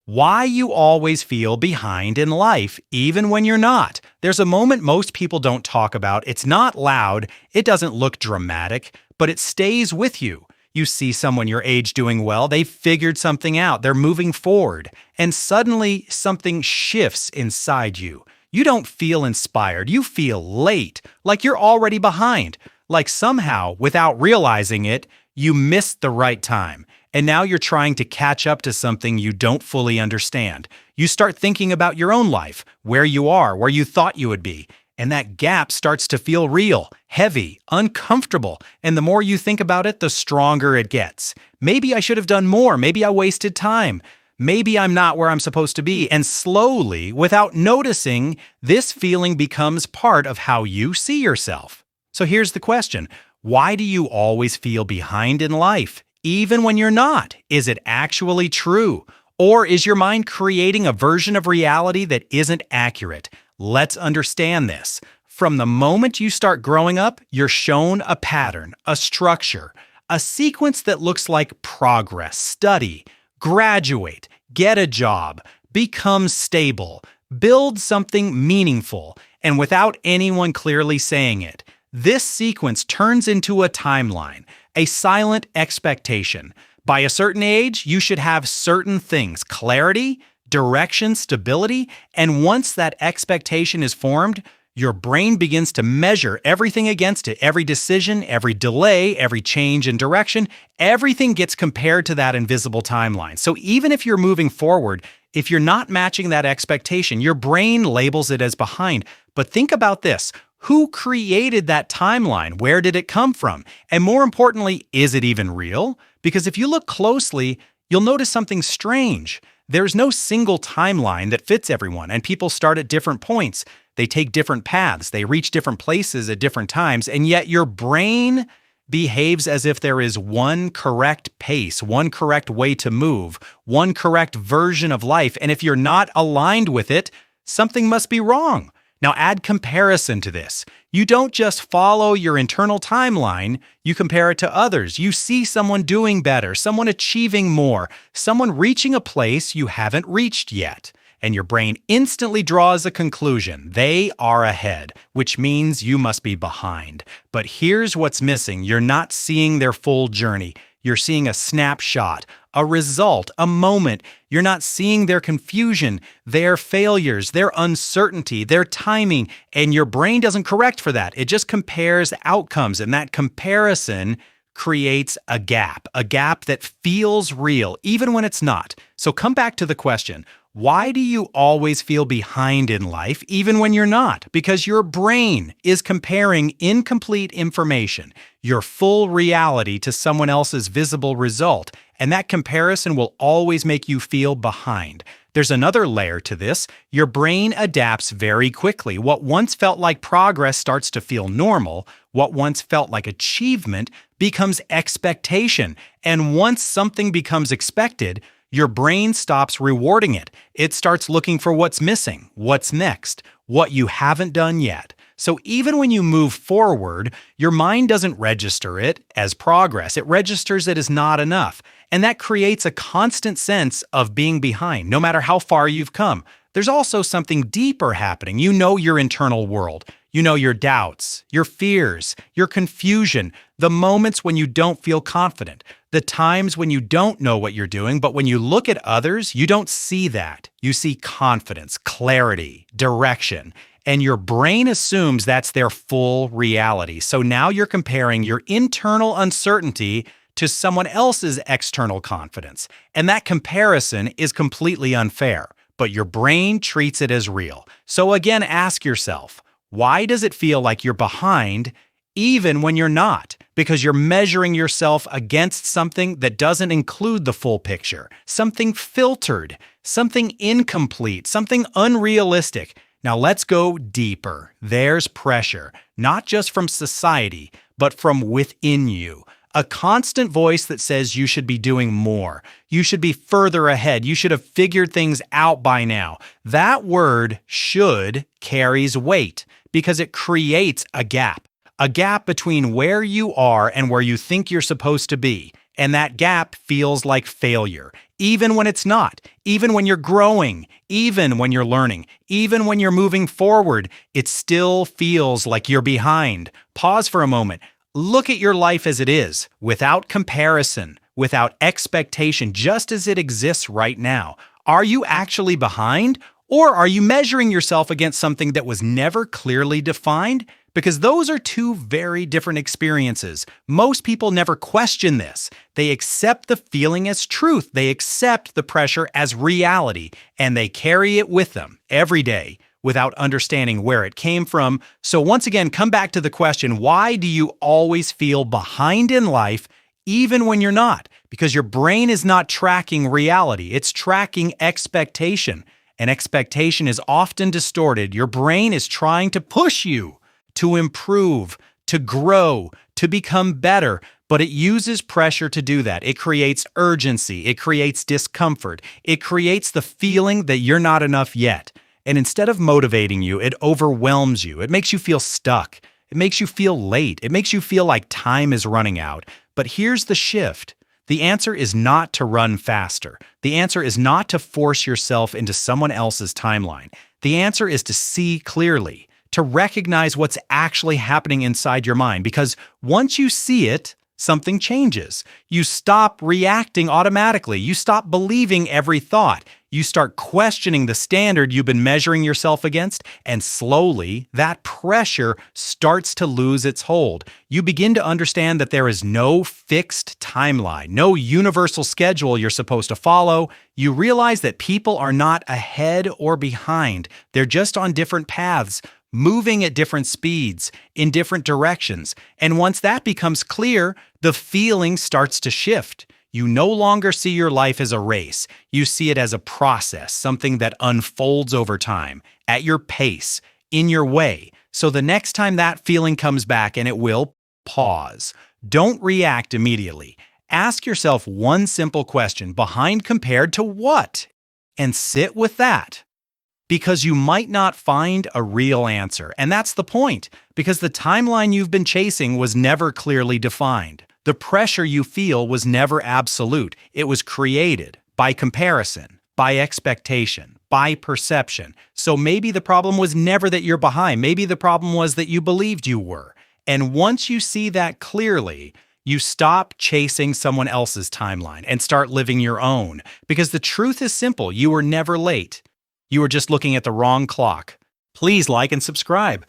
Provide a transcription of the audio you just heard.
Why you always feel behind in life, even when you're not. There's a moment most people don't talk about. It's not loud, it doesn't look dramatic, but it stays with you. You see someone your age doing well, they've figured something out, they're moving forward, and suddenly something shifts inside you. You don't feel inspired, you feel late, like you're already behind, like somehow, without realizing it, you missed the right time. And now you're trying to catch up to something you don't fully understand. You start thinking about your own life, where you are, where you thought you would be. And that gap starts to feel real, heavy, uncomfortable. And the more you think about it, the stronger it gets. Maybe I should have done more. Maybe I wasted time. Maybe I'm not where I'm supposed to be. And slowly, without noticing, this feeling becomes part of how you see yourself. So here's the question. Why do you always feel behind in life? Even when you're not? Is it actually true? Or is your mind creating a version of reality that isn't accurate? Let's understand this. From the moment you start growing up, you're shown a pattern, a structure, a sequence that looks like progress, study, graduate, get a job, become stable, build something meaningful, and without anyone clearly saying it. This sequence turns into a timeline, a silent expectation. By a certain age, you should have certain things, clarity, direction, stability, and once that expectation is formed, your brain begins to measure everything against it. Every decision, every delay, every change in direction, everything gets compared to that invisible timeline. So even if you're moving forward, if you're not matching that expectation, your brain labels it as behind. But think about this. Who created that timeline? Where did it come from? And more importantly, is it even real? Because if you look closely, you'll notice something strange. There's no single timeline that fits everyone, and people start at different points. They take different paths, they reach different places at different times, and yet your brain behaves as if there is one correct pace, one correct way to move, one correct version of life, and if you're not aligned with it, something must be wrong. Now add comparison to this. You don't just follow your internal timeline, you compare it to others. You see someone doing better, someone achieving more, someone reaching a place you haven't reached yet. And your brain instantly draws a conclusion. They are ahead, which means you must be behind. But here's what's missing. You're not seeing their full journey. You're seeing a snapshot, a result, a moment. You're not seeing their confusion, their failures, their uncertainty, their timing, and your brain doesn't correct for that. It just compares outcomes, and that comparison creates a gap that feels real, even when it's not. So come back to the question. Why do you always feel behind in life, even when you're not? Because your brain is comparing incomplete information, your full reality, to someone else's visible result, and that comparison will always make you feel behind. There's another layer to this. Your brain adapts very quickly. What once felt like progress starts to feel normal. What once felt like achievement becomes expectation. And once something becomes expected, your brain stops rewarding it. It starts looking for what's missing, what's next, what you haven't done yet. So even when you move forward, your mind doesn't register it as progress. It registers it as not enough. And that creates a constant sense of being behind, no matter how far you've come. There's also something deeper happening. You know your internal world. You know your doubts, your fears, your confusion, the moments when you don't feel confident, the times when you don't know what you're doing, but when you look at others, you don't see that. You see confidence, clarity, direction, and your brain assumes that's their full reality. So now you're comparing your internal uncertainty to someone else's external confidence, and that comparison is completely unfair, but your brain treats it as real. So again, ask yourself, why does it feel like you're behind even when you're not? Because you're measuring yourself against something that doesn't include the full picture, something filtered, something incomplete, something unrealistic. Now let's go deeper. There's pressure, not just from society, but from within you. A constant voice that says you should be doing more. You should be further ahead. You should have figured things out by now. That word should carries weight because it creates a gap between where you are and where you think you're supposed to be. And that gap feels like failure. even when it's not, even when you're growing, even when you're learning, even when you're moving forward, it still feels like you're behind. Pause for a moment. Look at your life as it is, without comparison, without expectation, just as it exists right now. Are you actually behind? Or are you measuring yourself against something that was never clearly defined? Because those are two very different experiences. Most people never question this. They accept the feeling as truth. They accept the pressure as reality, and they carry it with them every day without understanding where it came from. So once again, come back to the question, why do you always feel behind in life, even when you're not? Because your brain is not tracking reality. It's tracking expectation. And expectation is often distorted. Your brain is trying to push you to improve, to grow, to become better, but it uses pressure to do that. It creates urgency. It creates discomfort. It creates the feeling that you're not enough yet. And instead of motivating you, it overwhelms you. It makes you feel stuck. It makes you feel late. It makes you feel like time is running out. But here's the shift. The answer is not to run faster. The answer is not to force yourself into someone else's timeline. The answer is to see clearly, to recognize what's actually happening inside your mind. Because once you see it, something changes. You stop reacting automatically. You stop believing every thought. You start questioning the standard you've been measuring yourself against, and slowly, that pressure starts to lose its hold. You begin to understand that there is no fixed timeline, no universal schedule you're supposed to follow. You realize that people are not ahead or behind. They're just on different paths, moving at different speeds, in different directions. And once that becomes clear, the feeling starts to shift. You no longer see your life as a race. You see it as a process, something that unfolds over time, at your pace, in your way. So the next time that feeling comes back, and it will, pause. Don't react immediately. Ask yourself one simple question: behind compared to what? And sit with that. Because you might not find a real answer. And that's the point, because the timeline you've been chasing was never clearly defined. The pressure you feel was never absolute. It was created by comparison, by expectation, by perception. So maybe the problem was never that you're behind. Maybe the problem was that you believed you were. And once you see that clearly, you stop chasing someone else's timeline and start living your own. Because the truth is simple. You were never late. You were just looking at the wrong clock. Please like and subscribe.